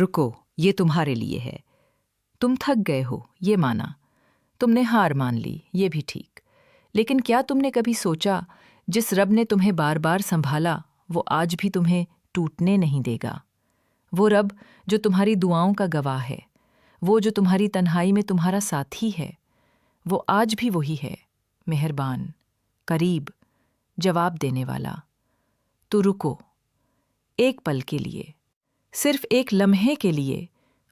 رکو، یہ تمہارے لیے ہے۔ تم تھک گئے ہو، یہ مانا۔ تم نے ہار مان لی، یہ بھی ٹھیک۔ لیکن کیا تم نے کبھی سوچا جس رب نے تمہیں بار بار سنبھالا وہ آج بھی تمہیں ٹوٹنے نہیں دے گا؟ وہ رب جو تمہاری دعاؤں کا گواہ ہے، وہ جو تمہاری تنہائی میں تمہارا ساتھی ہے، وہ آج بھی وہی ہے، مہربان، قریب، جواب دینے والا۔ تو رکو، ایک پل کے لیے، صرف ایک لمحے کے لیے،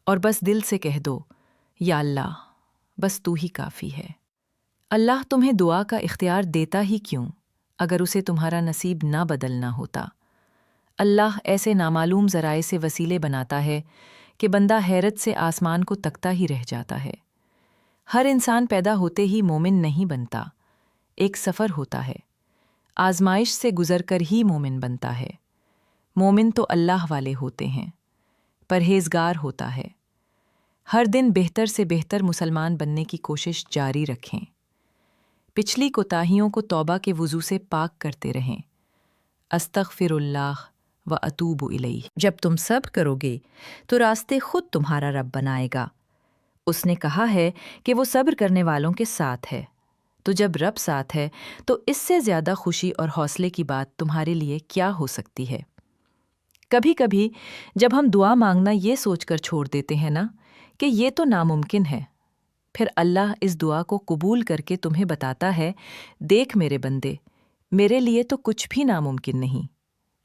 اور بس دل سے کہہ دو، یا اللہ، بس تو ہی کافی ہے۔ اللہ تمہیں دعا کا اختیار دیتا ہی کیوں اگر اسے تمہارا نصیب نہ بدلنا ہوتا؟ اللہ ایسے نامعلوم ذرائع سے وسیلے بناتا ہے کہ بندہ حیرت سے آسمان کو تکتا ہی رہ جاتا ہے۔ ہر انسان پیدا ہوتے ہی مومن نہیں بنتا، ایک سفر ہوتا ہے، آزمائش سے گزر کر ہی مومن بنتا ہے۔ مومن تو اللہ والے ہوتے ہیں، پرہیزگار ہوتا ہے۔ ہر دن بہتر سے بہتر مسلمان بننے کی کوشش جاری رکھیں، پچھلی کوتاہیوں کو توبہ کے وضو سے پاک کرتے رہیں۔ استغفر اللہ و اتوب الیہ۔ جب تم صبر کرو گے تو راستے خود تمہارا رب بنائے گا۔ اس نے کہا ہے کہ وہ صبر کرنے والوں کے ساتھ ہے۔ تو جب رب ساتھ ہے تو اس سے زیادہ خوشی اور حوصلے کی بات تمہارے لیے کیا ہو سکتی ہے؟ کبھی کبھی جب ہم دعا مانگنا یہ سوچ کر چھوڑ دیتے ہیں نا کہ یہ تو ناممکن ہے، پھر اللہ اس دعا کو قبول کر کے تمہیں بتاتا ہے، دیکھ میرے بندے، میرے لیے تو کچھ بھی ناممکن نہیں۔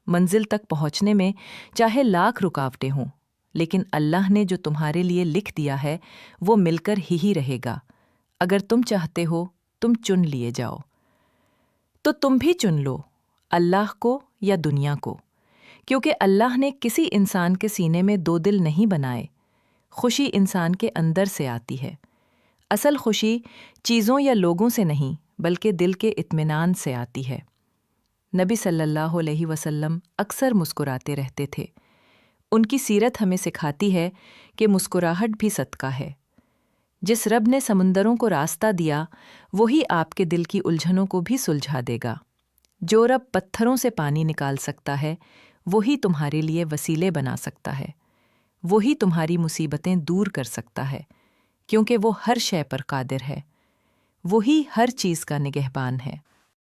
منزل تک پہنچنے میں چاہے لاکھ رکاوٹیں ہوں، لیکن اللہ نے جو تمہارے لیے لکھ دیا ہے وہ مل کر ہی رہے گا۔ اگر تم چاہتے ہو تم چن لیے جاؤ، تو تم بھی چن لو، اللہ کو یا دنیا کو، کیونکہ اللہ نے کسی انسان کے سینے میں دو دل نہیں بنائے۔ خوشی انسان کے اندر سے آتی ہے۔ اصل خوشی چیزوں یا لوگوں سے نہیں بلکہ دل کے اطمینان سے آتی ہے۔ نبی صلی اللہ علیہ وسلم اکثر مسکراتے رہتے تھے۔ ان کی سیرت ہمیں سکھاتی ہے کہ مسکراہٹ بھی صدقہ ہے۔ جس رب نے سمندروں کو راستہ دیا وہی آپ کے دل کی الجھنوں کو بھی سلجھا دے گا۔ جو رب پتھروں سے پانی نکال سکتا ہے وہی تمہارے لیے وسیلے بنا سکتا ہے، وہی تمہاری مصیبتیں دور کر سکتا ہے، کیونکہ وہ ہر شے پر قادر ہے، وہی ہر چیز کا نگہبان ہے۔